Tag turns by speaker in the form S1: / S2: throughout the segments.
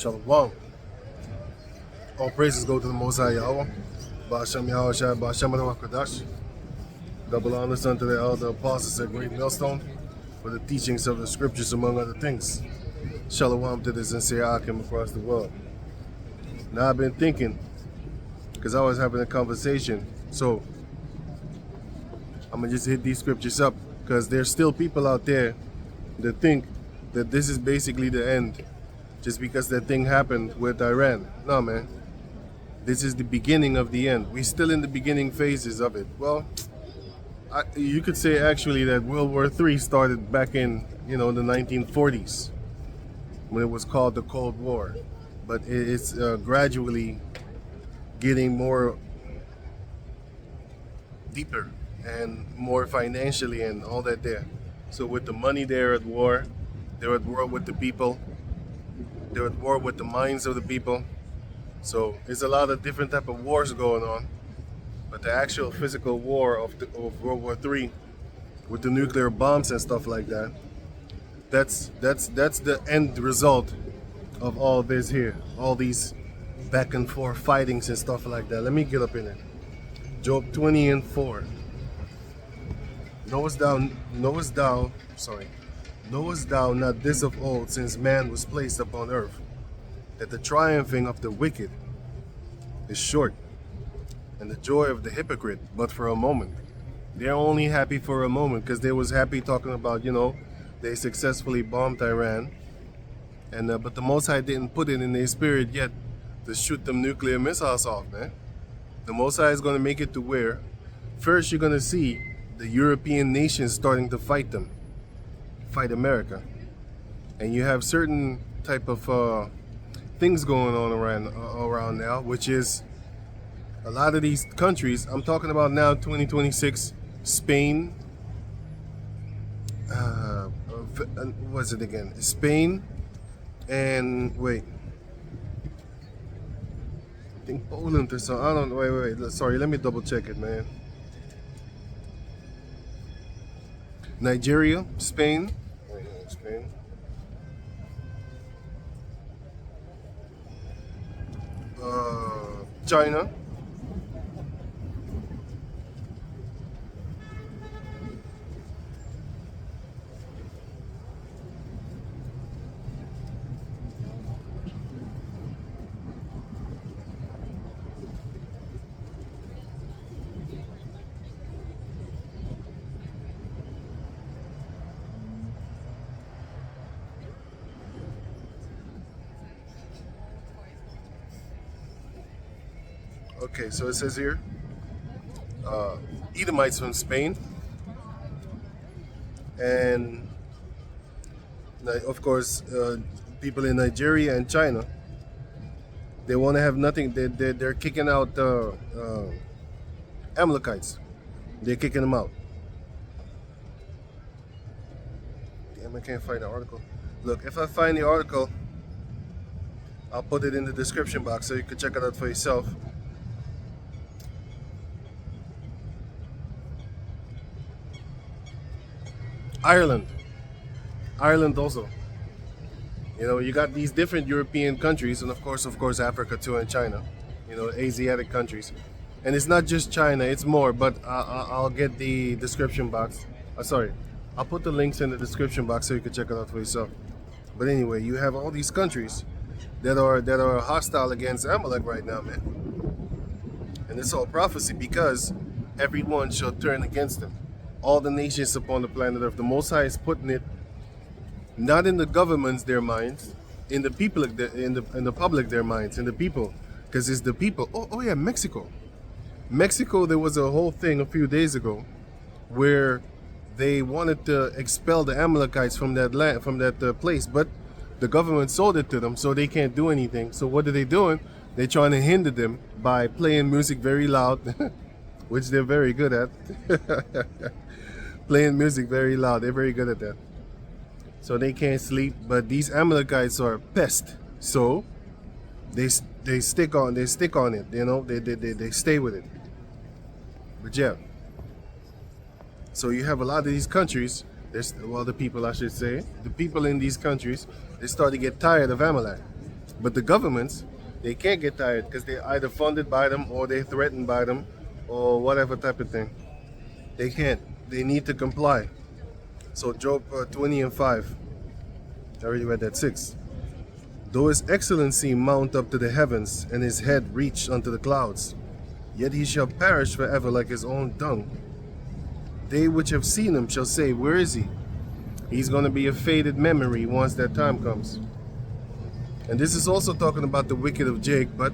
S1: Shalom. All praises go to the Most High Yahweh. Ba'ashem Yahweh Shai, Ba'ashem Ruach Kodash. Double honors unto the elder apostles at Great Millstone for the teachings of the scriptures, among other things. Shalom to the sincere Akim across the world. Now I've been thinking, because I was having a conversation, so I'm going to just hit these scriptures up, because there's still people out there that think that this is basically the end, just because that thing happened with Iran. No, man. This is the beginning of the end. We're still in the beginning phases of it. Well, you could say actually that World War III started back in, the 1940s, when it was called the Cold War. But it's gradually getting more deeper and more financially and all that there. So with the money, they're at war. They're at war with the people. They're at war with the minds of the people. So there's a lot of different type of wars going on. But the actual physical war of World War III, with the nuclear bombs and stuff like that, that's the end result of all this here. All these back and forth fightings and stuff like that. Let me get up in it. Job 20:4. Knowest thou not this of old, since man was placed upon earth, that the triumphing of the wicked is short, and the joy of the hypocrite but for a moment. They're only happy for a moment, because they was happy talking about, they successfully bombed Iran, and but the Most High didn't put it in their spirit yet to shoot them nuclear missiles off, man. The Most High is going to make it to where first you're going to see the European nations starting to fight America, and you have certain type of things going on around now, which is a lot of these countries. I'm talking about now 2026, Spain, what's it again? Spain, and wait, I think Poland or something. I don't know. Wait. Sorry, let me double check it, man. Nigeria, Spain, China, okay, so it says here, Edomites from Spain, and of course, people in Nigeria and China. They want to have nothing. They're kicking out Amalekites. They're kicking them out. Damn, I can't find the article. Look, if I find the article, I'll put it in the description box so you can check it out for yourself. Ireland also. You got these different European countries, and of course Africa too, and China. Asiatic countries, and it's not just China; it's more. But I'll get the description box. Sorry, I'll put the links in the description box so you can check it out for yourself. But anyway, you have all these countries that are hostile against Amalek right now, man. And it's all prophecy, because everyone shall turn against them. All the nations upon the planet Earth. The Most High is putting it not in the governments their minds, in the people, in the public their minds, in the people, because it's the people. Oh yeah, Mexico. There was a whole thing a few days ago where they wanted to expel the Amalekites from that land, from that place, but the government sold it to them, so they can't do anything. So what are they doing? They're trying to hinder them by playing music very loud, which they're very good at. Playing music very loud. They're very good at that. So they can't sleep. But these Amalekites are pests. So they stick on it. They stay with it. But yeah. So you have a lot of these countries. The people, I should say, the people in these countries, they start to get tired of Amalek. But the governments, they can't get tired because they're either funded by them or they're threatened by them or whatever type of thing. They can't. They need to comply. So Job 20 and 5. I already read that 6. Though his excellency mount up to the heavens, and his head reach unto the clouds, yet he shall perish forever like his own dung. They which have seen him shall say, where is he? He's going to be a faded memory once that time comes. And this is also talking about the wicked of Jake, but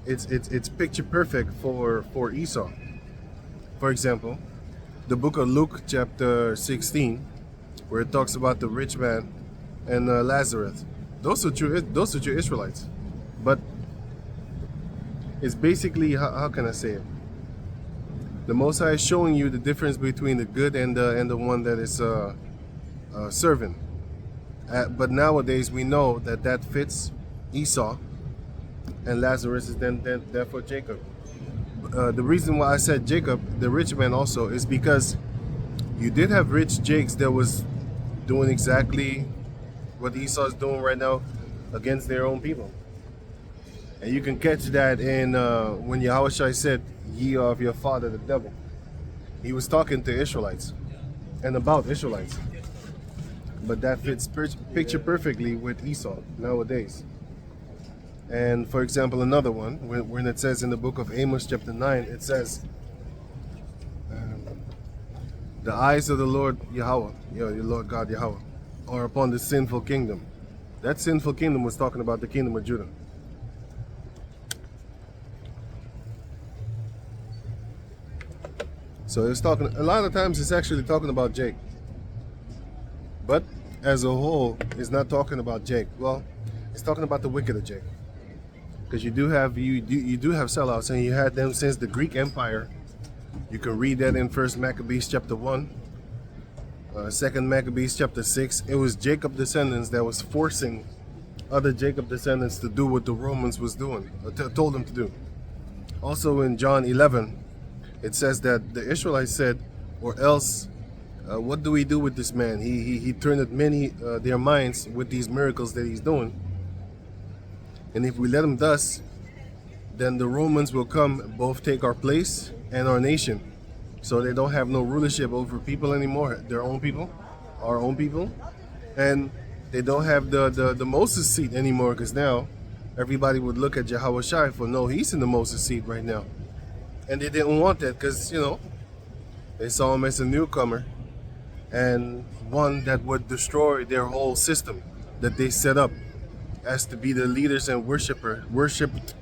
S1: it's picture perfect for Esau. For example, the book of Luke chapter 16, where it talks about the rich man and Lazarus. Those are true Israelites. But it's basically, how can I say it? The Most High is showing you the difference between the good and the one that is serving. But nowadays we know that fits Esau, and Lazarus is then therefore Jacob. The reason why I said Jacob, the rich man also, is because you did have rich Jakes that was doing exactly what Esau is doing right now against their own people. And you can catch that in when Yahushua said, ye are of your father the devil. He was talking to Israelites and about Israelites. But that fits picture perfectly with Esau nowadays. And for example, another one, when it says in the book of Amos chapter 9, it says, the eyes of the Lord Yahweh, your Lord God Yahweh, are upon the sinful kingdom. That sinful kingdom was talking about the kingdom of Judah. So it's talking, a lot of times it's actually talking about Jake. But as a whole, it's not talking about Jake. Well, it's talking about the wicked of Jake. Because you do have sellouts, and you had them since the Greek Empire. You can read that in 1 Maccabees chapter 1, 2 Maccabees chapter 6. It was Jacob descendants that was forcing other Jacob descendants to do what the Romans was doing, told them to do. Also in John 11, it says that the Israelites said, or else, what do we do with this man? He turned many their minds with these miracles that he's doing. And if we let him thus, then the Romans will come, both take our place and our nation. So they don't have no rulership over people anymore, their own people, our own people. And they don't have the Moses seat anymore, because now everybody would look at Yahushua for, no, he's in the Moses seat right now. And they didn't want that because, you know, they saw him as a newcomer and one that would destroy their whole system that they set up as to be the leaders and worshipped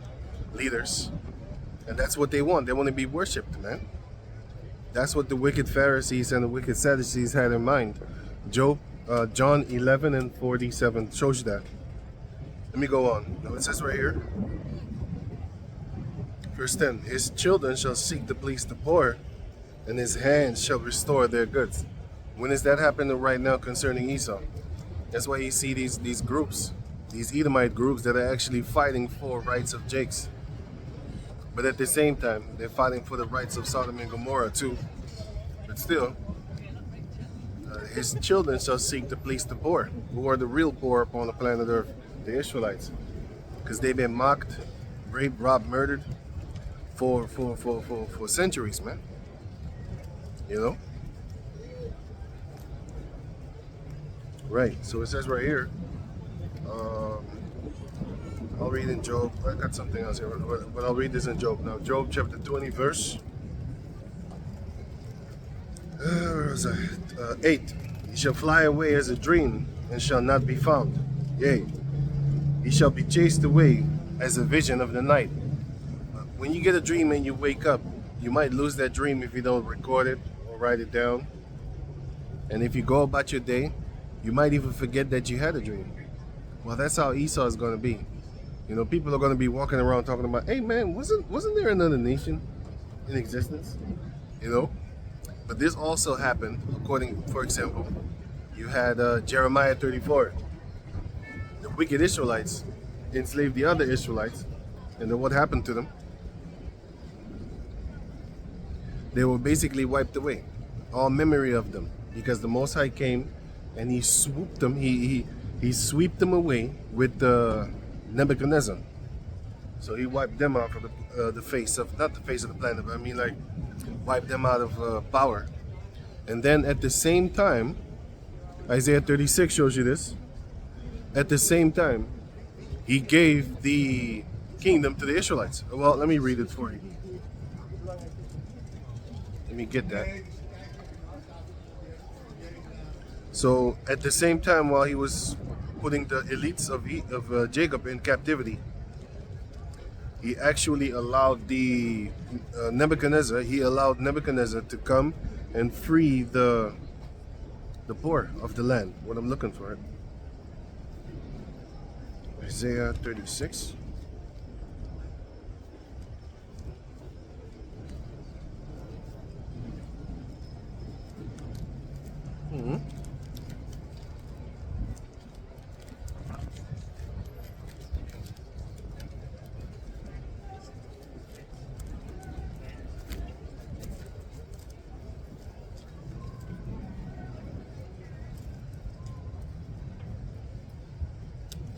S1: leaders. And that's what they want. They want to be worshipped, man. That's what the wicked Pharisees and the wicked Sadducees had in mind. John 11 and 47 shows you that. Let me go on. Now it says right here, verse 10, his children shall seek to please the poor, and his hands shall restore their goods. When is that happening right now concerning Esau? That's why you see these groups, these Edomite groups that are actually fighting for rights of Jakes. But at the same time, they're fighting for the rights of Sodom and Gomorrah too. But still, his children shall seek to please the poor, who are the real poor upon the planet Earth, the Israelites. Because they've been mocked, raped, robbed, murdered for centuries, man. You know? Right, so it says right here, I'll read in Job. I got something else here, but I'll read this in Job. Now, Job chapter 20, verse 8. He shall fly away as a dream and shall not be found. Yea, he shall be chased away as a vision of the night. When you get a dream and you wake up, you might lose that dream if you don't record it or write it down. And if you go about your day, you might even forget that you had a dream. Well, that's how Esau is going to be. You know, people are going to be walking around talking about, hey man, wasn't there another nation in existence? You know? But this also happened, according, for example, you had Jeremiah 34. The wicked Israelites enslaved the other Israelites, and then what happened to them? They were basically wiped away, all memory of them, because the Most High came and he swooped them, he he swept them away with Nebuchadnezzar. So he wiped them out of the face of, not the face of the planet, but I mean like wiped them out of power. And then at the same time, Isaiah 36 shows you this. At the same time, he gave the kingdom to the Israelites. Well, let me read it for you. Let me get that. So at the same time, while he was putting the elites of Jacob in captivity, he actually allowed the Nebuchadnezzar. He allowed Nebuchadnezzar to come and free the poor of the land. What I'm looking for. Isaiah 36.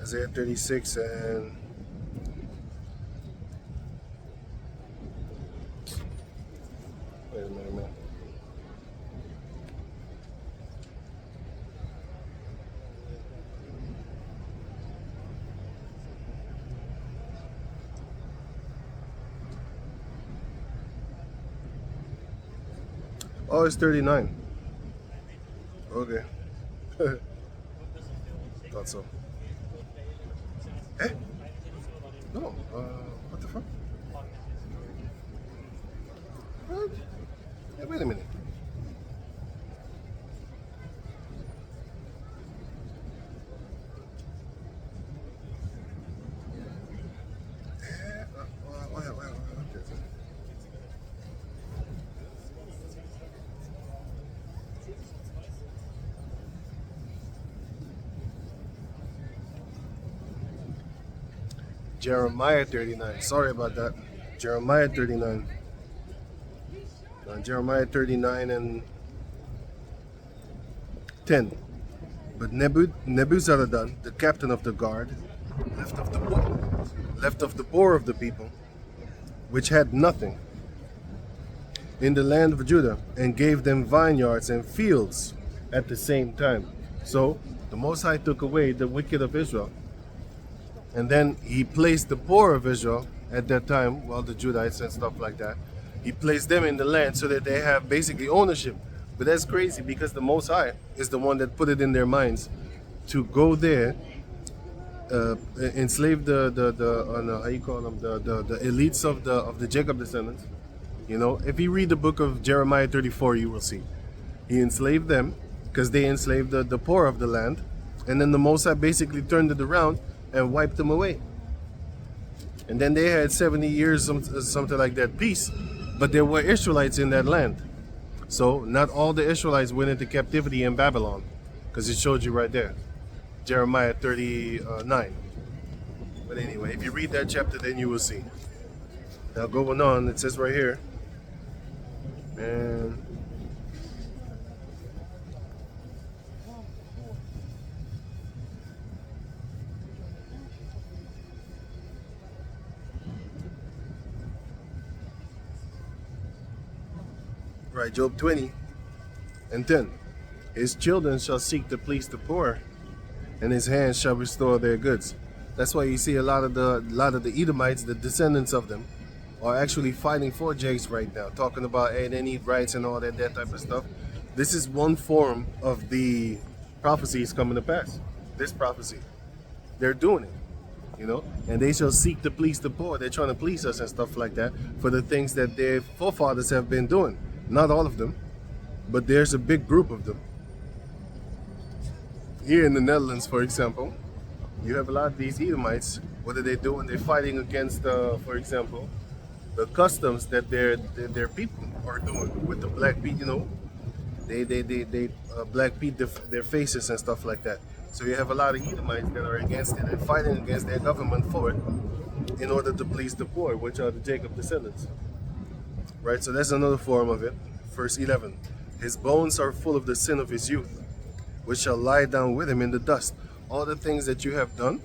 S1: Isaiah 36 and wait a minute. Oh, it's 39. Okay. Thought so. Eh? No. What the fuck? What? Hey, wait a minute. Jeremiah 39. Sorry about that. Jeremiah 39. Jeremiah 39 and 10. But Nebuzaradan, the captain of the guard, left of the poor of the people, which had nothing, in the land of Judah, and gave them vineyards and fields at the same time. So the Most High took away the wicked of Israel, and then he placed the poor of Israel at that time, well, the Judites and stuff like that. He placed them in the land so that they have basically ownership. But that's crazy because the Most High is the one that put it in their minds to go there, enslave the how you call them, the elites of the Jacob descendants. You know, if you read the book of Jeremiah 34, you will see he enslaved them because they enslaved the poor of the land, and then the Most High basically turned it around and wiped them away. And then they had 70 years, something like that, peace. But there were Israelites in that land. So not all the Israelites went into captivity in Babylon, because it showed you right there. Jeremiah 39. But anyway, if you read that chapter, then you will see. Now going on, it says right here, and right, Job 20 and 10. His children shall seek to please the poor, and his hands shall restore their goods. That's why you see a lot of the Edomites, the descendants of them, are actually fighting for Jakes right now, talking about, hey, they need rights and all that type of stuff. This is one form of the prophecies coming to pass. This prophecy, they're doing it, you know, and they shall seek to please the poor. They're trying to please us and stuff like that for the things that their forefathers have been doing. Not all of them, but there's a big group of them. Here in the Netherlands, for example, you have a lot of these Edomites. What are they doing? They're fighting against, for example, the customs that their people are doing with the black people. You know, they black people their faces and stuff like that. So you have a lot of Edomites that are against it and fighting against their government for it, in order to please the poor, which are the Jacob descendants. Right, so that's another form of it. Verse 11. His bones are full of the sin of his youth, which shall lie down with him in the dust. all the things that you have done,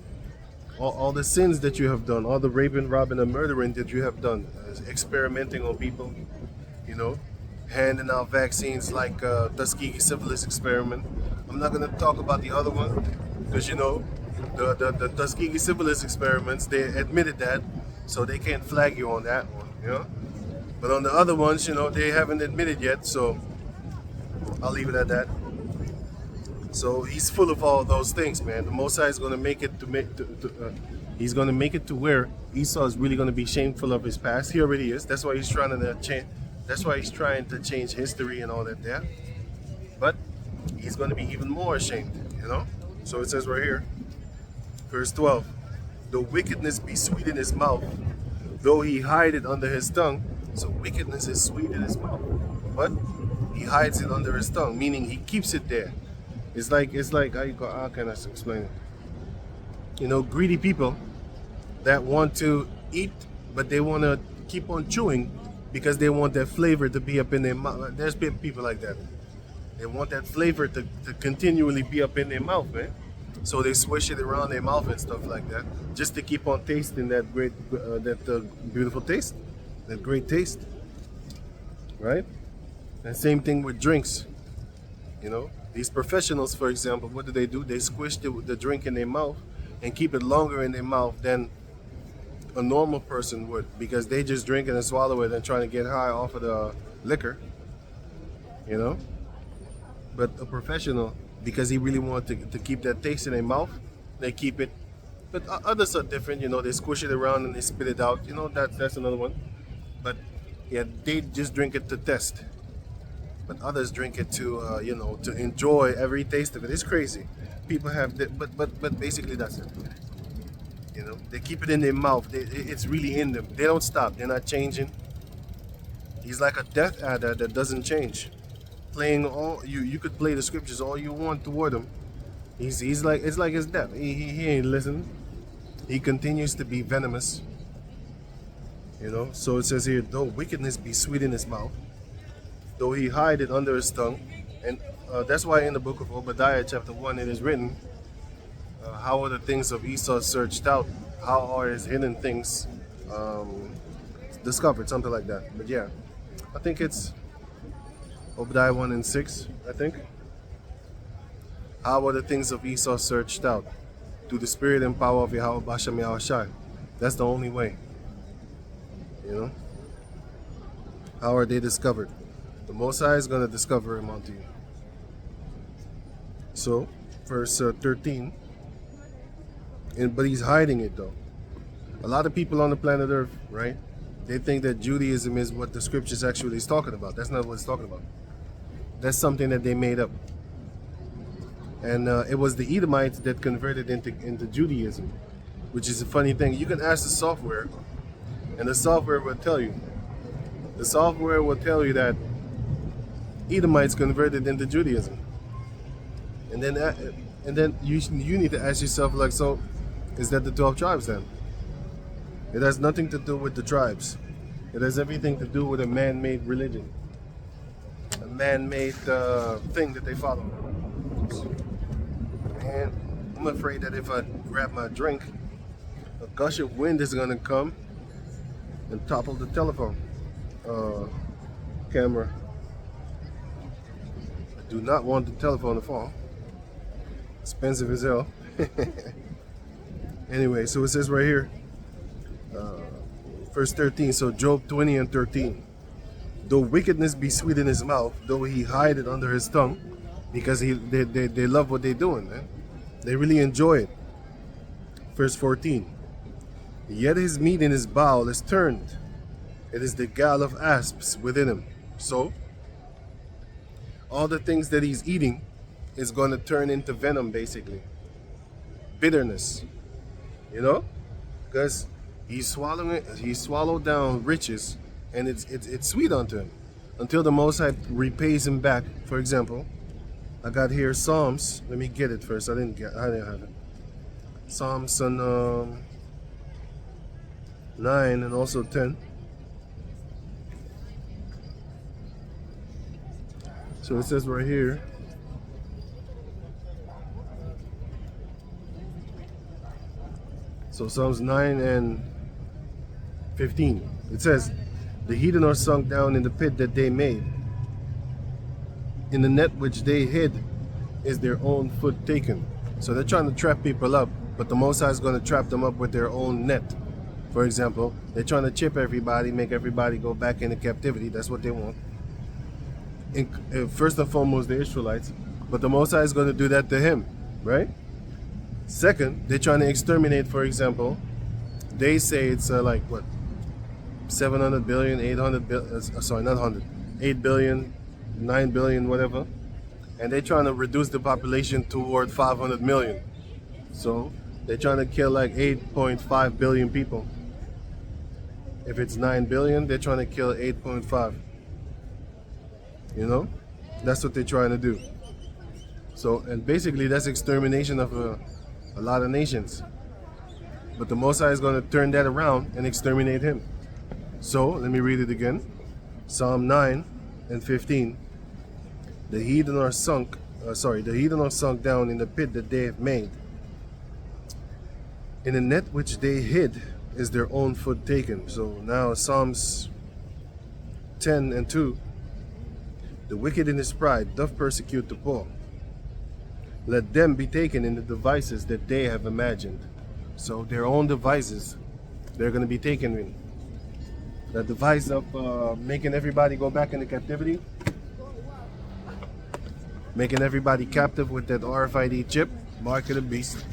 S1: all the sins that you have done, all the raping, robbing, and murdering that you have done, experimenting on people, you know, handing out vaccines like Tuskegee syphilis experiment. I'm not gonna talk about the other one because the Tuskegee syphilis experiments, they admitted that, so they can't flag you on that one. But on the other ones, they haven't admitted yet, so I'll leave it at that. So he's full of all those things, man. The Most High is gonna make it he's gonna make it to where Esau is really gonna be shameful of his past. He already is. That's why he's trying to change. That's why he's trying to change history and all that there. But he's gonna be even more ashamed. So it says right here, verse 12: though wickedness be sweet in his mouth, though he hide it under his tongue. So wickedness is sweet in his mouth, but he hides it under his tongue, meaning he keeps it there. It's like how can I explain it? Greedy people that want to eat, but they want to keep on chewing because they want that flavor to be up in their mouth. There's people like that. They want that flavor to continually be up in their mouth, man. So they swish it around their mouth and stuff like that, just to keep on tasting that great, beautiful taste, that great taste, right? And same thing with drinks. These professionals, for example, what do? They squish the drink in their mouth and keep it longer in their mouth than a normal person would, because they just drink it and swallow it and trying to get high off of the liquor. But a professional, because he really wants to keep that taste in their mouth, they keep it. But others are different. They squish it around and they spit it out. That's another one. But yeah, they just drink it to test. But others drink it to to enjoy every taste of it. It's crazy. People have but basically that's it. They keep it in their mouth. It's really in them. They don't stop. They're not changing. He's like a death adder that doesn't change. Playing all you could play the scriptures all you want toward him. He's like, it's like his death. He ain't listening. He continues to be venomous. So it says here, though wickedness be sweet in his mouth, though he hide it under his tongue. And that's why in the book of Obadiah chapter 1 it is written, how are the things of Esau searched out? How are his hidden things discovered? Something like that. But yeah, I think it's Obadiah 1 and 6, I think. How are the things of Esau searched out? Through the spirit and power of Yahweh Bashem Yahushai. That's the only way. How are they discovered? The Most High is going to discover him unto you. So, verse 13. But he's hiding it though. A lot of people on the planet Earth, right? They think that Judaism is what the scriptures actually is talking about. That's not what it's talking about. That's something that they made up. And it was the Edomites that converted into Judaism, which is a funny thing. You can ask the software, and the software will tell you. The software will tell you that Edomites converted into Judaism. And then you need to ask yourself, like, so is that the 12 tribes then? It has nothing to do with the tribes. It has everything to do with a man-made religion, a man-made thing that they follow. And I'm afraid that if I grab my drink, a gush of wind is gonna come and topple the telephone camera. I do not want the telephone to fall. Expensive as hell. Anyway, so it says right here, verse 13. So Job 20 and 13. Though wickedness be sweet in his mouth, though he hide it under his tongue, because they love what they're doing, man. They really enjoy it. Verse 14. Yet his meat in his bowel is turned. It is the gall of asps within him. So all the things that he's eating is going to turn into venom, basically. Bitterness. Because he swallowed down riches, and it's sweet unto him until the Most High repays him back. For example, I got here Psalms. Let me get it first. I didn't have it. Psalms on 9 and also 10. So it says right here, So Psalms 9 and 15. It says, the heathen are sunk down in the pit that they made. In the net which they hid is their own foot taken. So they're trying to trap people up, but the Most High is going to trap them up with their own net. For example, they're trying to chip everybody, make everybody go back into captivity. That's what they want. First and foremost, the Israelites. But the Most High is going to do that to him, right? Second, they're trying to exterminate, for example. They say it's like, what? 700 billion, 800 billion, sorry, not 100. 8 billion, 9 billion, whatever. And they're trying to reduce the population toward 500 million. So they're trying to kill like 8.5 billion people. If it's 9 billion, they're trying to kill 8.5. You know? That's what they're trying to do. So, and basically that's extermination of a lot of nations. But the Most High is going to turn that around and exterminate him. So, let me read it again. Psalm 9 and 15. The heathen are sunk down in the pit that they have made. In the net which they hid is their own foot taken. So now Psalms 10 and 2. The wicked in his pride doth persecute the poor. Let them be taken in the devices that they have imagined. So their own devices, they're going to be taken in. The device of making everybody go back into captivity, making everybody captive with that RFID chip, mark of the beast.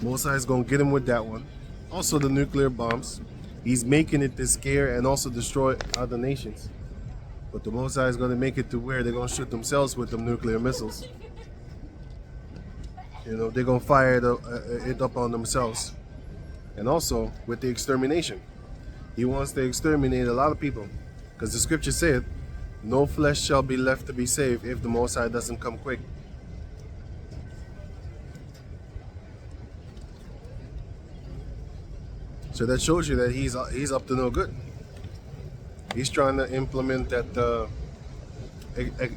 S1: Most High is going to get him with that one. Also the nuclear bombs. He's making it to scare and also destroy other nations. But the Most High is going to make it to where they're going to shoot themselves with them nuclear missiles. You know, they're going to fire it up on themselves. And also with the extermination. He wants to exterminate a lot of people. Because the scripture said, no flesh shall be left to be saved if the Most High doesn't come quick. So that shows you that he's up to no good. He's trying to implement that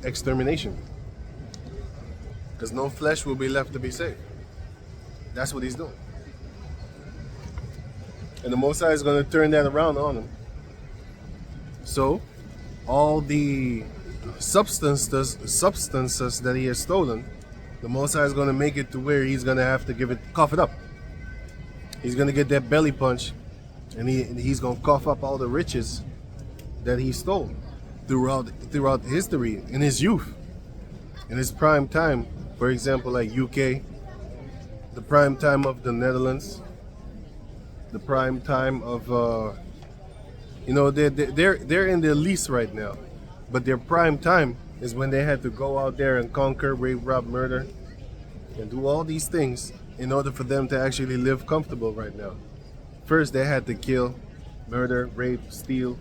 S1: extermination. Because no flesh will be left to be saved. That's what he's doing. And the Most High is going to turn that around on him. So, all the substances that he has stolen, the Most High is going to make it to where he's going to have to cough it up. He's going to get that belly punch, and he's going to cough up all the riches that he stole throughout history, in his youth, in his prime time. For example, like UK, the prime time of the Netherlands, the prime time of, you know, they're in their lease right now, but their prime time is when they had to go out there and conquer, rape, rob, murder, and do all these things in order for them to actually live comfortable right now. First, they had to kill, murder, rape, steal,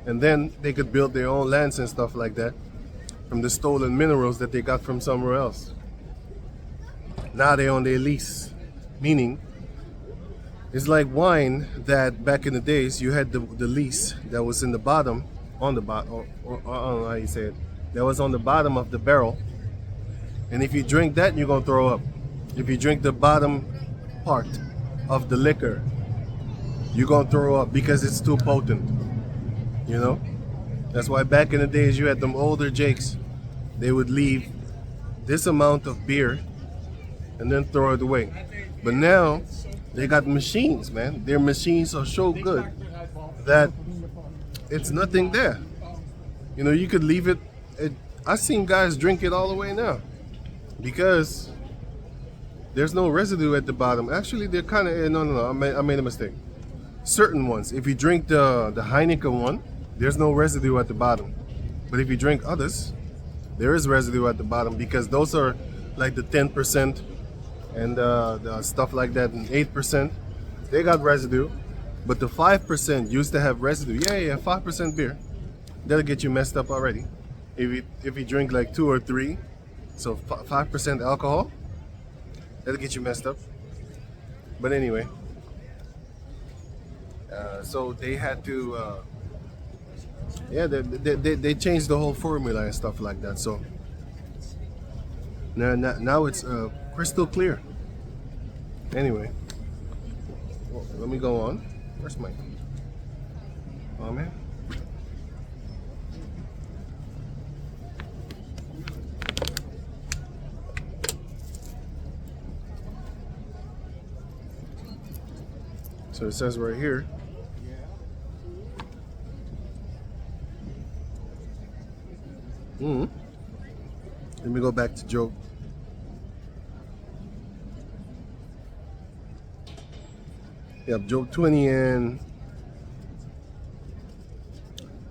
S1: and then they could build their own lands and stuff like that from the stolen minerals that they got from somewhere else. Now they're on their lease, meaning it's like wine that back in the days you had the lease that was in the bottom, on the bottom, or I don't know how you say it, that was on the bottom of the barrel, and if you drink that, you're gonna throw up. If you drink the bottom part of the liquor, you're gonna throw up because it's too potent. You know? That's why back in the days you had them older jakes, they would leave this amount of beer and then throw it away. But now they got machines, man. Their machines are so good that it's nothing there. You know, you could leave it. I've seen guys drink it all the way now because there's no residue at the bottom. Actually, they're kind of, no, I made a mistake. Certain ones, if you drink the Heineken one, there's no residue at the bottom. But if you drink others, there is residue at the bottom because those are like the 10% and the stuff like that, and 8%, they got residue. But the 5% used to have residue. Yeah, 5% beer. That'll get you messed up already. If you drink like 2 or 3, so 5% alcohol, that'll get you messed up. But anyway, so they had to, they changed the whole formula and stuff like that. So now it's crystal clear. Anyway, Let me go on. Where's my... Oh, man. So it says right here, let me go back to Job. Yep, Job 20 and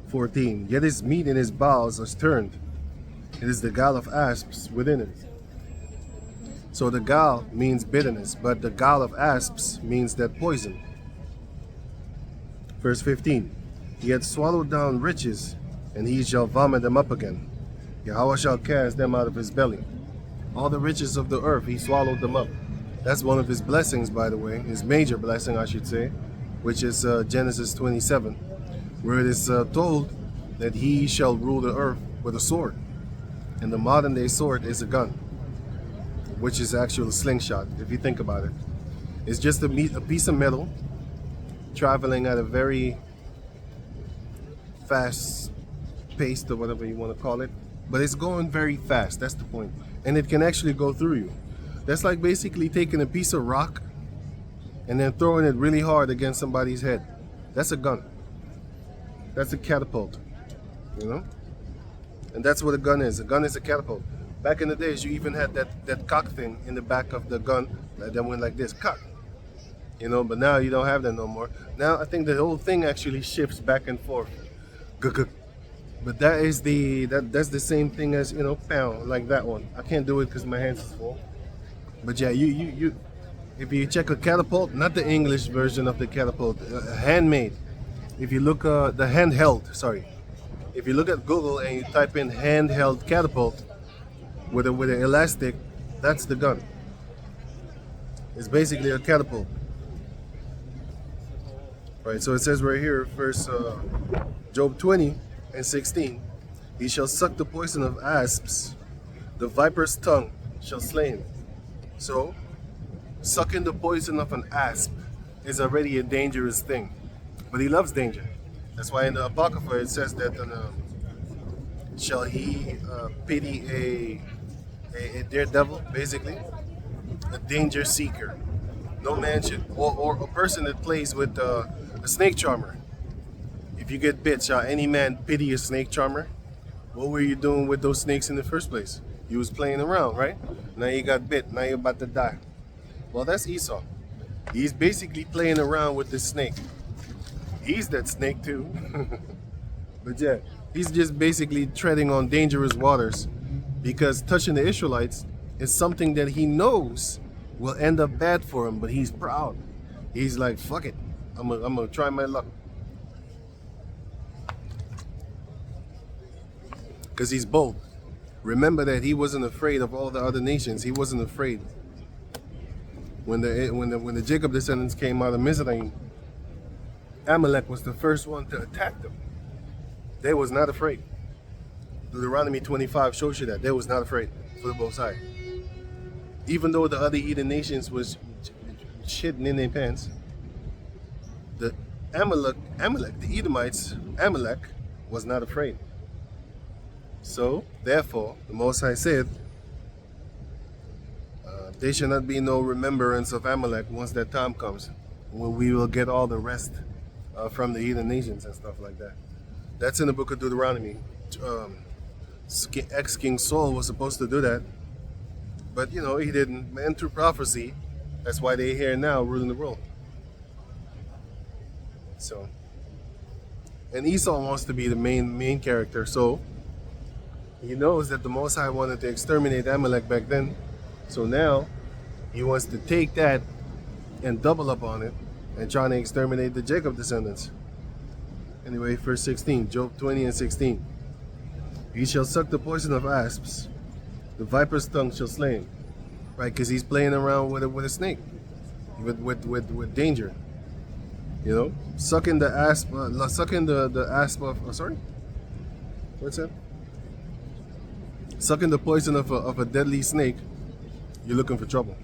S1: 14. Yet his meat and his bowels are turned. It is the gall of asps within it. So the gall means bitterness, but the gall of asps means that poison. Verse 15. He hath swallowed down riches, and he shall vomit them up again. Yahweh shall cast them out of his belly. All the riches of the earth, he swallowed them up. That's one of his blessings, by the way, his major blessing, I should say, which is Genesis 27, where it is told that he shall rule the earth with a sword. And the modern day sword is a gun, which is actually a slingshot, if you think about it. It's just a piece of metal traveling at a very fast pace, or whatever you want to call it. But it's going very fast, that's the point. And it can actually go through you. That's like basically taking a piece of rock and then throwing it really hard against somebody's head. That's a gun. That's a catapult, you know? And that's what a gun is. A gun is a catapult. Back in the days, you even had that cock thing in the back of the gun that went like this, cock. You know, but now you don't have that no more. Now I think the whole thing actually shifts back and forth. But that is that's the same thing as, you know, pound, like that one. I can't do it because my hands is full. But yeah, you if you check a catapult, not the English version of the catapult, handmade. If you look the handheld, sorry. If you look at Google and you type in handheld catapult with an elastic, that's the gun. It's basically a catapult. Right, so it says right here, first Job 20 and 16, he shall suck the poison of asps, the viper's tongue shall slay him. So, sucking the poison of an asp is already a dangerous thing, but he loves danger. That's why in the Apocrypha it says that shall he pity a daredevil, basically, a danger seeker. No man should, or a person that plays with a snake charmer. If you get bit, shall any man pity a snake charmer? What were you doing with those snakes in the first place? You was playing around, right? Now you got bit, now you're about to die. Well, that's Esau. He's basically playing around with the snake. He's that snake too. But yeah, he's just basically treading on dangerous waters because touching the Israelites is something that he knows will end up bad for him, but he's proud. He's like, fuck it, I'm gonna try my luck. Because he's bold. Remember that he wasn't afraid of all the other nations. He wasn't afraid. When the Jacob descendants came out of Mizraim, Amalek was the first one to attack them. They was not afraid. Deuteronomy 25 shows you that. They was not afraid for the Most High. Even though the other heathen nations was shitting in their pants, the Amalek, the Edomites, Amalek was not afraid. So, therefore, the Most High said, there shall not be no remembrance of Amalek once that time comes, when we will get all the rest from the heathen nations and stuff like that. That's in the book of Deuteronomy. Ex-King Saul was supposed to do that, but you know, he didn't. And through prophecy, that's why they're here now ruling the world. So, and Esau wants to be the main character, so he knows that the Most High wanted to exterminate Amalek back then. So now he wants to take that and double up on it and trying to exterminate the Jacob descendants. Anyway, verse 16, Job 20 and 16. He shall suck the poison of asps, the viper's tongue shall slay him. Right, because he's playing around with a snake, with danger. You know, sucking the asp, sucking the asp of, sorry, what's that? Sucking the poison of a deadly snake, you're looking for trouble.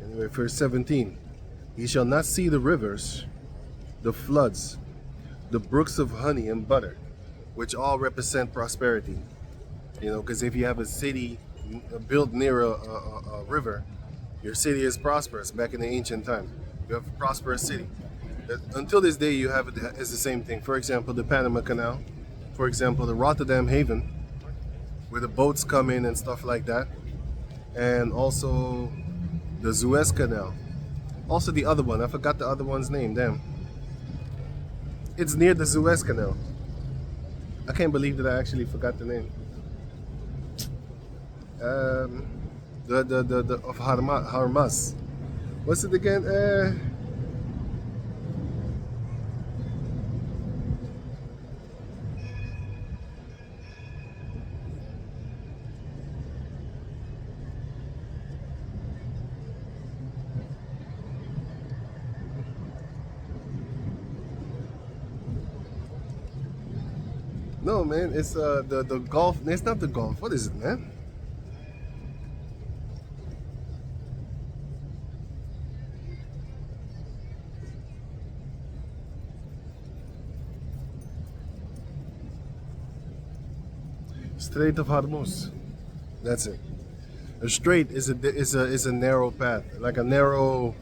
S1: Anyway, verse 17. He shall not see the rivers, the floods, the brooks of honey and butter, which all represent prosperity. You know, because if you have a city built near a river, your city is prosperous. Back in the ancient time, you have a prosperous city. Until this day, you have it as the same thing. For example, the Panama Canal. For example, the Rotterdam Haven, where the boats come in and stuff like that. And also the Suez Canal. Also the other one, I forgot the other one's name, damn. It's near the Suez Canal. I can't believe that I actually forgot the name. The of Harmas. What's it again? No, man, it's the Gulf. It's not the Gulf. What is it, man? Strait of Hormuz. That's it. A strait is a narrow path, like a narrow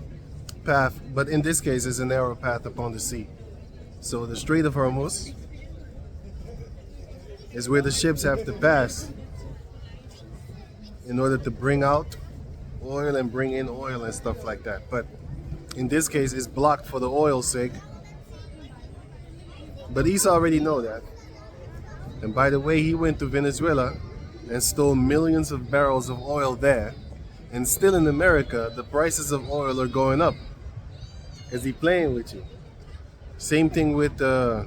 S1: path, but in this case, it's a narrow path upon the sea. So the Strait of Hormuz is where the ships have to pass in order to bring out oil and bring in oil and stuff like that. But in this case, it's blocked for the oil's sake. But Esau already know that. And by the way, he went to Venezuela and stole millions of barrels of oil there. And still in America, the prices of oil are going up. Is he playing with you? Same thing with, I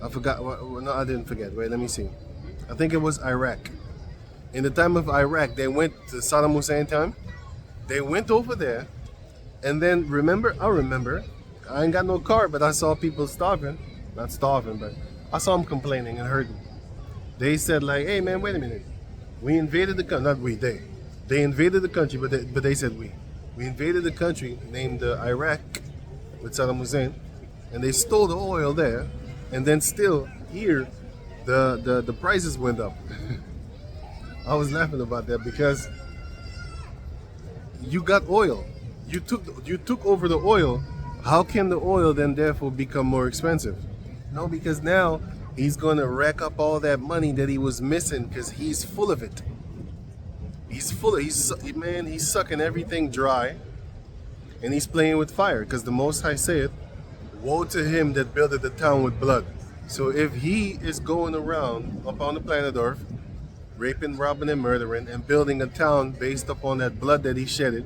S1: forgot, no, I didn't forget. Wait, let me see. I think it was Iraq. In the time of Iraq, they went to Saddam Hussein time. They went over there. And then, I remember, I ain't got no car, but I saw people starving. Not starving, but I saw them complaining and hurting. They said like, hey man, wait a minute. We invaded the country, not we, they. They invaded the country, but they said we. We invaded the country named Iraq with Saddam Hussein. And they stole the oil there. And then still here, the prices went up. I was laughing about that because you got oil. You took over the oil. How can the oil then therefore become more expensive? No, because now he's going to rack up all that money that he was missing because he's full of it. He's sucking everything dry and he's playing with fire because the Most High saith, woe to him that buildeth the town with blood. So if he is going around upon the planet Earth, raping, robbing, and murdering, and building a town based upon that blood that he shedded,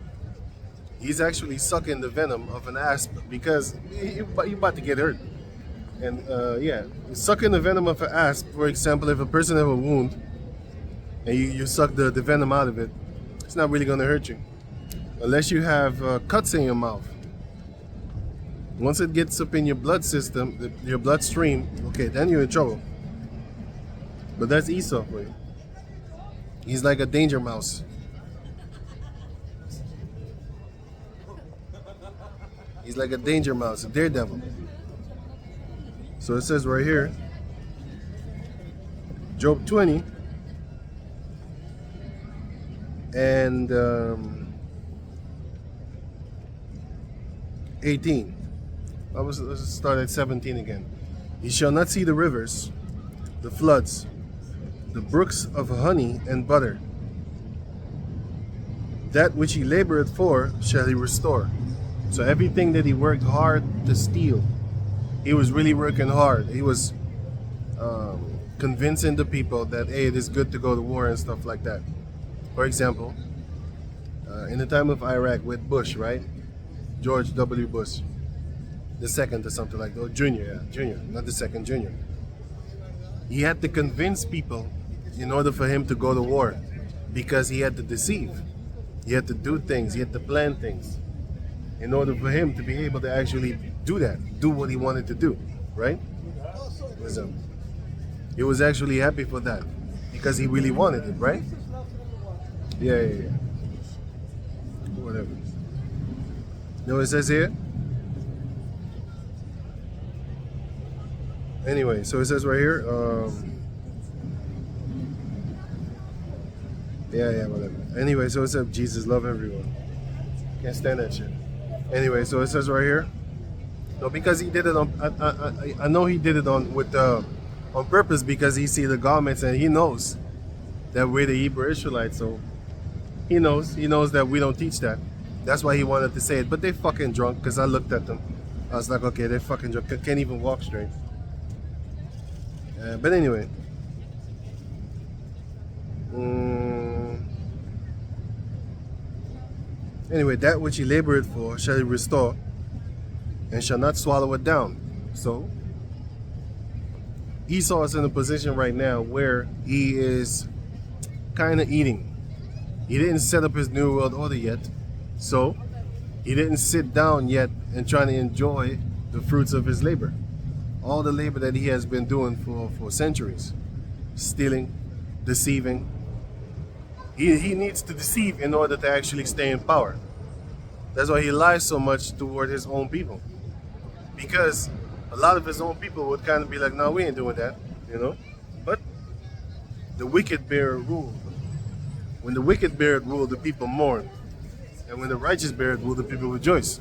S1: he's actually sucking the venom of an asp because you're about to get hurt. And sucking the venom of an asp, for example, if a person have a wound, and you suck the venom out of it, it's not really going to hurt you. Unless you have cuts in your mouth. Once it gets up in your blood system, your bloodstream, okay, then you're in trouble. But that's Esau for you. He's like a danger mouse. He's like a danger mouse, a daredevil. So it says right here, Job 20 and 18. Let's start at 17 again. He shall not see the rivers, the floods, the brooks of honey and butter. That which he laboreth for shall he restore. So everything that he worked hard to steal, he was really working hard. He was convincing the people that, hey, it is good to go to war and stuff like that. For example, in the time of Iraq with Bush, right? George W. Bush. The second or something like that. Or Junior, not the second, Junior. He had to convince people in order for him to go to war because he had to deceive. He had to do things. He had to plan things in order for him to be able to actually do that, do what he wanted to do, right? So he was actually happy for that because he really wanted it, right? Yeah. Whatever. You know what it says here? Anyway, so it says right here. Yeah, whatever. Anyway, so it says Jesus love everyone. Can't stand that shit. Anyway, so it says right here. No, because he did it on. I know he did it on purpose because he see the garments and he knows that we're the Hebrew Israelites. So he knows that we don't teach that. That's why he wanted to say it. But they fucking drunk because I looked at them. I was like, okay, they're fucking drunk. Can't even walk straight. But anyway. Anyway, that which he labored for shall he restore, and shall not swallow it down. So Esau is in a position right now where he is kind of eating. He didn't set up his new world order yet, so he didn't sit down yet and trying to enjoy the fruits of his labor. All the labor that he has been doing for centuries. Stealing, deceiving. He needs to deceive in order to actually stay in power. That's why he lies so much toward his own people. Because a lot of his own people would kind of be like, no, we ain't doing that, you know? But the wicked bear rule. When the wicked bear rule, the people mourn. And when the righteous bear rule, the people rejoice.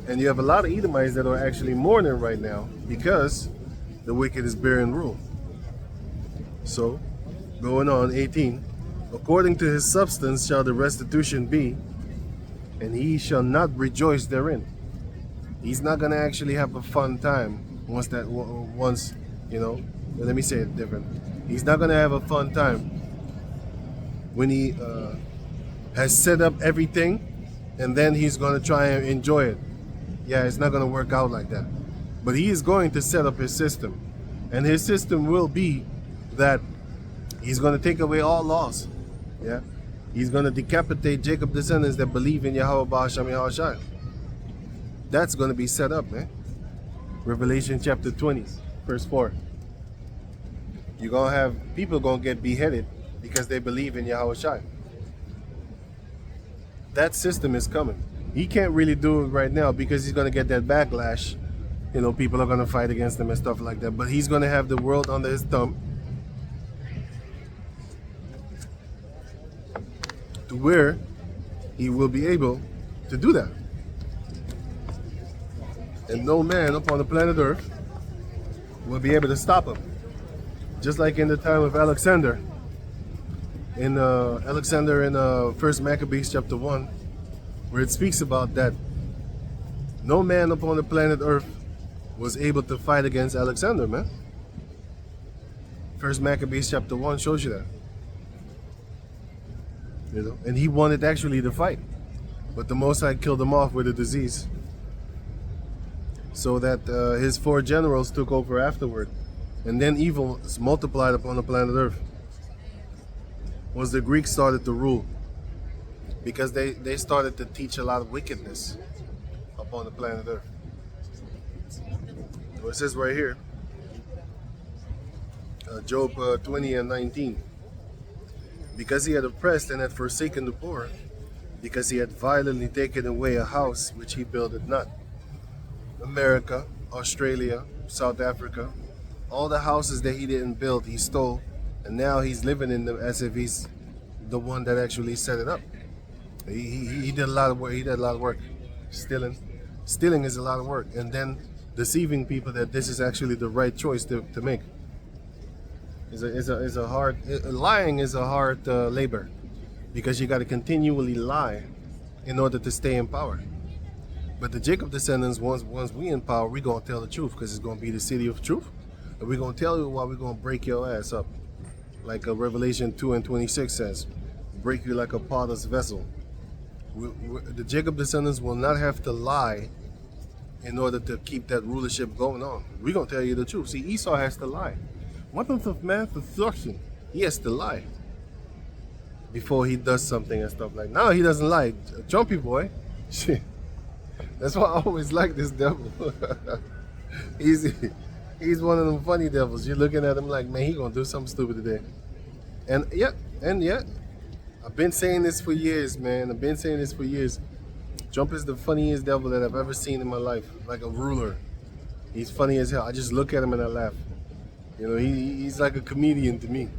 S1: And you have a lot of Edomites that are actually mourning right now because the wicked is bearing rule. So, going on, 18. According to his substance shall the restitution be, and he shall not rejoice therein. He's not gonna actually have a fun time once you know. Let me say it different. He's not gonna have a fun time when he has set up everything, and then he's gonna try and enjoy it. Yeah, it's not gonna work out like that. But he is going to set up his system, and his system will be that he's gonna take away all laws. Yeah, he's gonna decapitate Jacob's descendants that believe in Yahweh Ba'asham Yahushai. That's gonna be set up, man. Revelation chapter 20, verse 4. You're gonna have people gonna get beheaded because they believe in Yahushai. That system is coming. He can't really do it right now because he's gonna get that backlash. You know, people are gonna fight against him and stuff like that. But he's gonna have the world under his thumb. Where he will be able to do that. And no man upon the planet Earth will be able to stop him. Just like in the time of Alexander. In First Maccabees chapter 1, where it speaks about that no man upon the planet Earth was able to fight against Alexander, man. First Maccabees chapter 1 shows you that. You know, and he wanted actually to fight, but the Most High killed him off with a disease, so that his 4 generals took over afterward, and then evil is multiplied upon the planet Earth. Once the Greeks started to rule, because they started to teach a lot of wickedness upon the planet Earth. So it says right here, Job 20 and 19. Because he had oppressed and had forsaken the poor, because he had violently taken away a house which he builded not. America, Australia, South Africa, all the houses that he didn't build, he stole, and now he's living in them as if he's the one that actually set it up. He did a lot of work. He did a lot of work. Stealing is a lot of work, and then deceiving people that this is actually the right choice to make. Lying is a hard labor, because you got to continually lie in order to stay in power. But the Jacob descendants, once we in power, we gonna tell the truth, because it's gonna be the city of truth, and we're gonna tell you why we're gonna break your ass up, like Revelation 2 and 26 says, break you like a potter's vessel. The Jacob descendants will not have to lie in order to keep that rulership going on. We're gonna tell you the truth. See, Esau has to lie. Weapons of mass destruction. He has to lie before he does something and stuff like that. Now he doesn't lie. Jumpy boy. Shit. That's why I always like this devil. He's one of them funny devils. You're looking at him like, man, he gonna do something stupid today. And yet, I've been saying this for years, man. I've been saying this for years. Trump is the funniest devil that I've ever seen in my life. Like a ruler. He's funny as hell. I just look at him and I laugh. You know, he's like a comedian to me.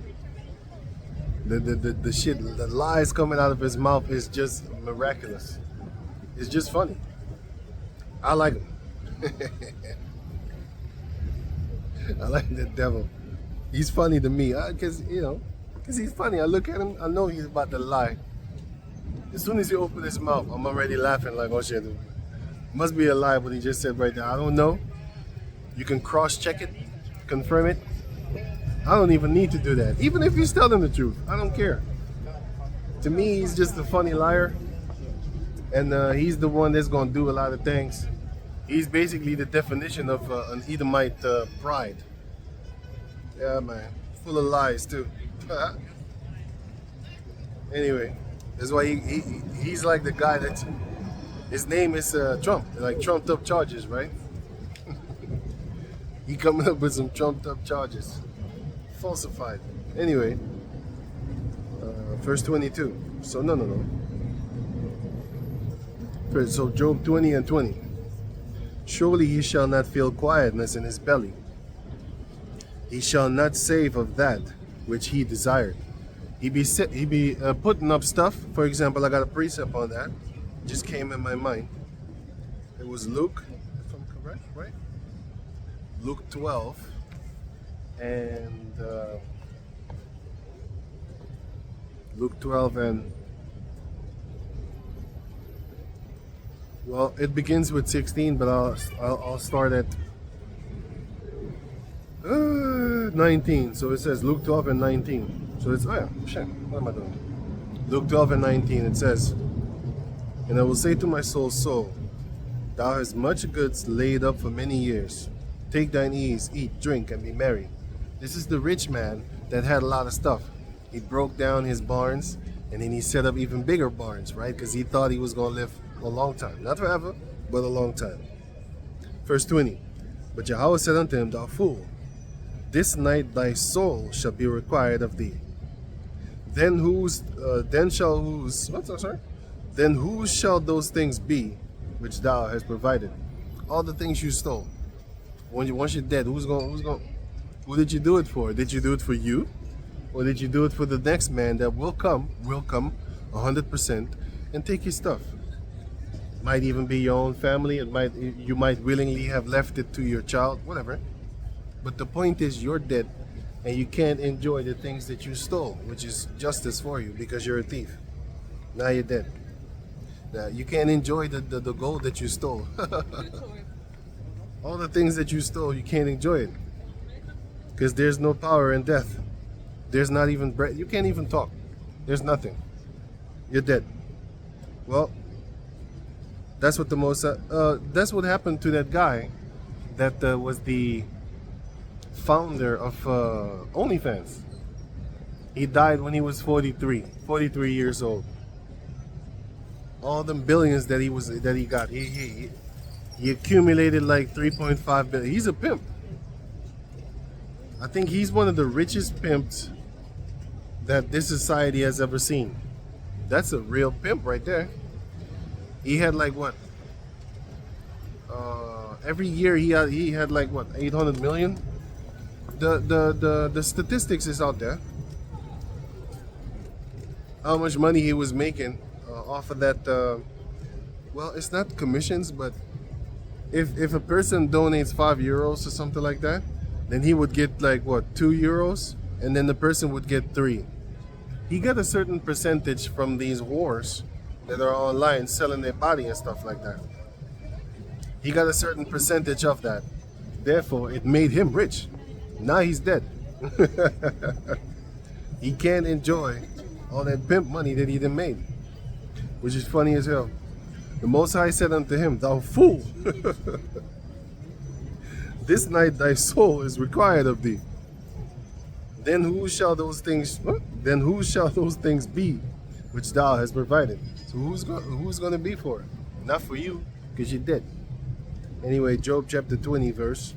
S1: The shit, the lies coming out of his mouth is just miraculous. It's just funny. I like him. I like the devil. He's funny to me, cause he's funny. I look at him, I know he's about to lie. As soon as he opens his mouth, I'm already laughing like, oh shit, must be a lie what he just said right there. I don't know. You can cross-check it, confirm it. I don't even need to do that. Even if he's telling the truth, I don't care. To me, he's just a funny liar, and he's the one that's gonna do a lot of things. He's basically the definition of an Edomite pride. Yeah, man, full of lies too. Anyway, that's why he's like the guy that's, his name is Trump, like trumped up charges, right? He coming up with some trumped up charges, falsified. Anyway, verse 22. So no. So Job 20 and 20. Surely he shall not feel quietness in his belly. He shall not save of that which he desired. He be putting up stuff. For example, I got a precept on that. Just came in my mind. It was Luke, if I'm correct, right? Luke 12 and Luke 12 and, well, it begins with 16, but I'll start at 19. So it says Luke 12 and 19. So it's, oh yeah, shit, what am I doing? Luke 12 and 19, it says, and I will say to my soul, soul, thou hast much goods laid up for many years. Take thine ease, eat, drink, and be merry. This is the rich man that had a lot of stuff. He broke down his barns, and then he set up even bigger barns, right? Because he thought he was going to live a long time. Not forever, but a long time. Verse 20. But Yahweh said unto him, thou fool, this night thy soul shall be required of thee. Then whose shall those things be which thou hast provided? All the things you stole. Once you're dead, who did you do it for? Did you do it for you? Or did you do it for the next man that will come 100% and take your stuff? Might even be your own family. You might willingly have left it to your child, whatever. But the point is, you're dead and you can't enjoy the things that you stole, which is justice for you because you're a thief. Now you're dead. Now you can't enjoy the gold that you stole. All the things that you stole, you can't enjoy it because there's no power in death. There's not even breath. You can't even talk. There's nothing. You're dead. Well, that's what that's what happened to that guy that was the founder of OnlyFans. He died when he was 43 years old. All them billions that he got, he accumulated like 3.5 billion. He's a pimp. I think he's one of the richest pimps that this society has ever seen. That's a real pimp right there. He had like what? Every year he had like what, 800 million? The statistics is out there. How much money he was making off of that. Well, it's not commissions, but if a person donates €5 or something like that, then he would get like what, €2, and then the person would get 3. He got a certain percentage from these whores that are online selling their body and stuff like that. He got a certain percentage of that. Therefore, it made him rich. Now he's dead. He can't enjoy all that pimp money that he done made, which is funny as hell. The Most High said unto him, thou fool, this night thy soul is required of thee. Then who shall those things be which thou hast provided? So who's going to be for it? Not for you, because you're dead. Anyway, Job chapter 20 verse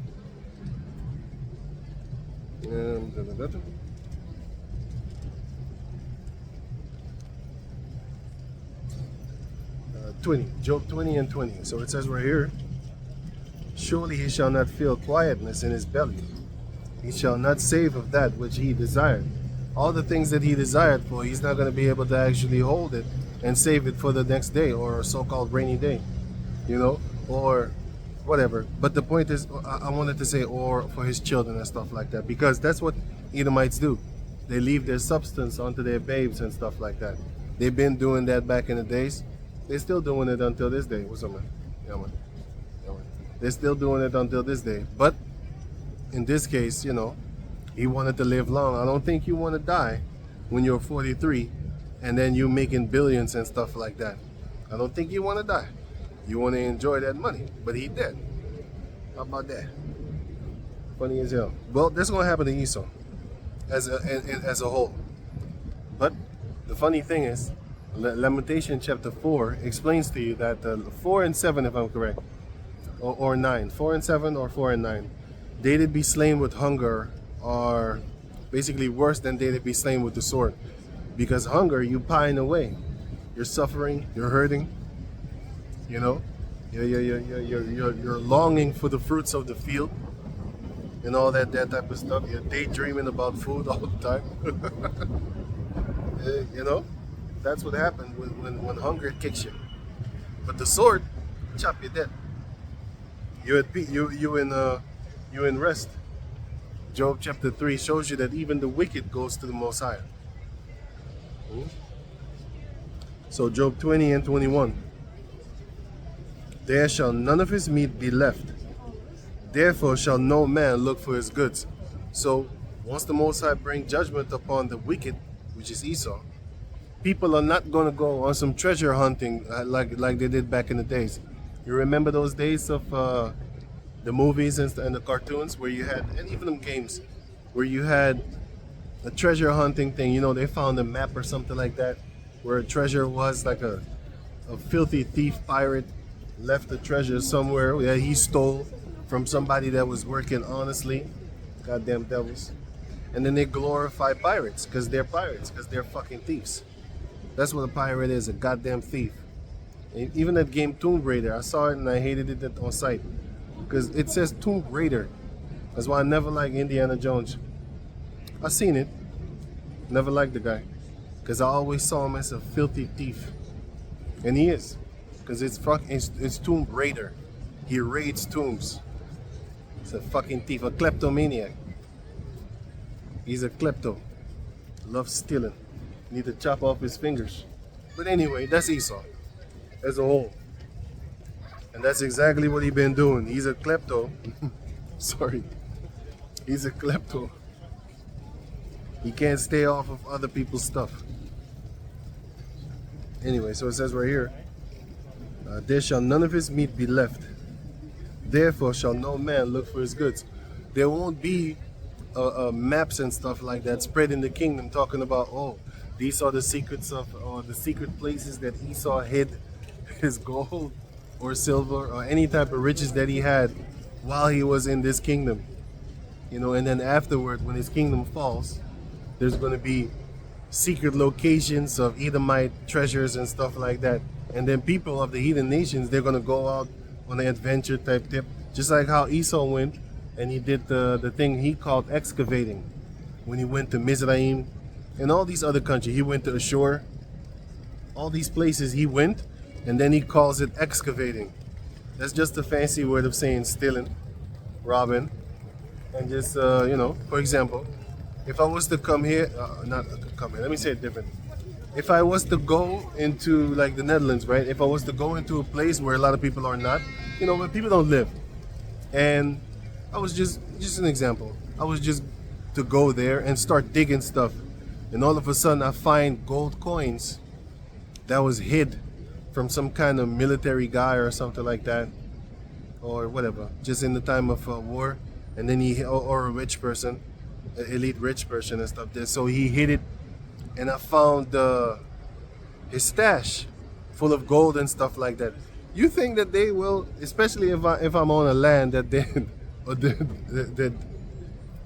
S1: 20. Job 20 and 20. So it says right here, Surely he shall not feel quietness in his belly. He shall not save of that which he desired. All the things that he desired for, he's not going to be able to actually hold it and save it for the next day or a so-called rainy day, you know, or whatever. But the point is, I wanted to say, or for his children and stuff like that, because that's what Edomites do. They leave their substance onto their babes and stuff like that. They've been doing that back in the days. They're still doing it until this day. What's up, man? Yeah, man. Yeah, man. They're still doing it until this day. But in this case, you know, he wanted to live long. I don't think you want to die when you're 43 and then you're making billions and stuff like that. I don't think you want to die. You want to enjoy that money. But he did. How about that? Funny as hell. Well, that's going to happen to Esau as a whole. But the funny thing is, Lamentation chapter 4 explains to you that 4 and 7, if I'm correct, or 9, 4 and 7 or 4 and 9, they that be slain with hunger are basically worse than they that be slain with the sword. Because hunger, you pine away. You're suffering, you're hurting, you know, you're longing for the fruits of the field and all that type of stuff. You're daydreaming about food all the time. You know, that's what happened when hunger kicks you. But the sword, chop you dead. You in rest. Job chapter 3 shows you that even the wicked goes to the Most High. So Job 20 and 21. There shall none of his meat be left. Therefore shall no man look for his goods. So once the Most High bring judgment upon the wicked, which is Esau, people are not going to go on some treasure hunting like they did back in the days. You remember those days of the movies and the cartoons where you had, and even them games, where you had a treasure hunting thing. You know, they found a map or something like that where a treasure was, like a filthy thief pirate left the treasure somewhere that he stole from somebody that was working honestly. Goddamn devils. And then they glorify pirates because they're fucking thieves. That's what a pirate is, a goddamn thief. And even that game Tomb Raider, I saw it and I hated it on sight because it says Tomb Raider. That's why I never liked Indiana Jones. I seen it, never liked the guy because I always saw him as a filthy thief, and he is, because it's Tomb Raider. He raids tombs. He's a fucking thief, a kleptomaniac. He's a klepto. Loves stealing. Need to chop off his fingers. But anyway, that's Esau as a whole. And that's exactly what he's been doing. He's a klepto. Sorry. He's a klepto. He can't stay off of other people's stuff. Anyway, so it says right here, there shall none of his meat be left. Therefore shall no man look for his goods. There won't be maps and stuff like that spread in the kingdom talking about, oh, these are the secrets of, or the secret places that Esau hid his gold or silver or any type of riches that he had while he was in this kingdom. You know, and then afterward, when his kingdom falls, there's going to be secret locations of Edomite treasures and stuff like that. And then people of the heathen nations, they're going to go out on an adventure type tip, just like how Esau went and he did the thing he called excavating when he went to Mizraim and all these other countries. He went to Ashur, all these places he went, and then he calls it excavating. That's just a fancy word of saying stealing, robbing, and just, you know, for example, if I was to come here, not come here, let me say it different. If I was to go into like the Netherlands, right? If I was to go into a place where a lot of people are not, you know, where people don't live, and I was just an example. I was just to go there and start digging stuff, and all of a sudden I find gold coins that was hid from some kind of military guy or something like that, or whatever, just in the time of war, and then or a rich person, an elite rich person and stuff there. So he hid it, and I found his stash full of gold and stuff like that. You think that they will, especially if I'm on a land that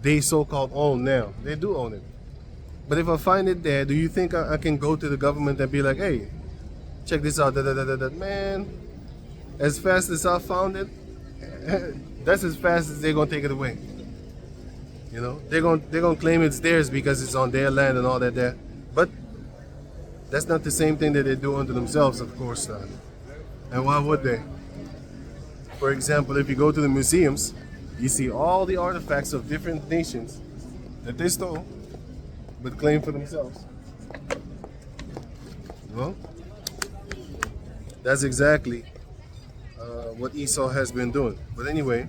S1: they so-called own now? They do own it. But if I find it there, do you think I can go to the government and be like, hey, check this out, man, as fast as I found it, that's as fast as they're gonna take it away. You know, they're gonna claim it's theirs because it's on their land and all that there. But that's not the same thing that they do unto themselves, of course not. And why would they? For example, if you go to the museums, you see all the artifacts of different nations that they stole, but claim for themselves. Well, that's exactly what Esau has been doing. But anyway,